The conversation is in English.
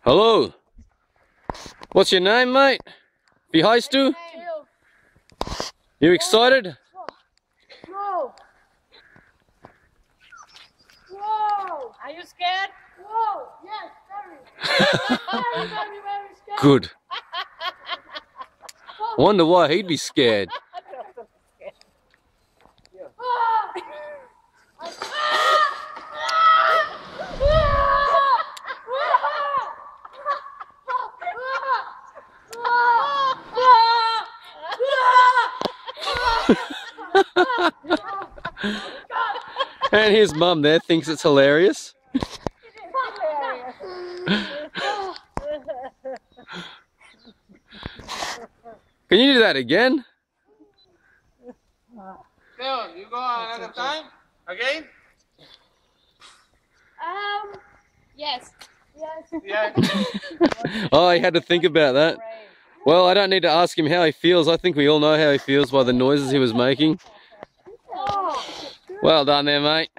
Hello. What's your name, mate? Be hi, Stu. You excited? Whoa. Whoa. Are you scared? Whoa. Yes, very. Very scared. Good. Wonder why he'd be scared. And his mum there thinks it's hilarious. Can you do that again? Theo, you go another time? Again? Yes. Yeah. Oh, he had to think about that. Well, I don't need to ask him how he feels. I think we all know how he feels by the noises he was making. Well done there, mate.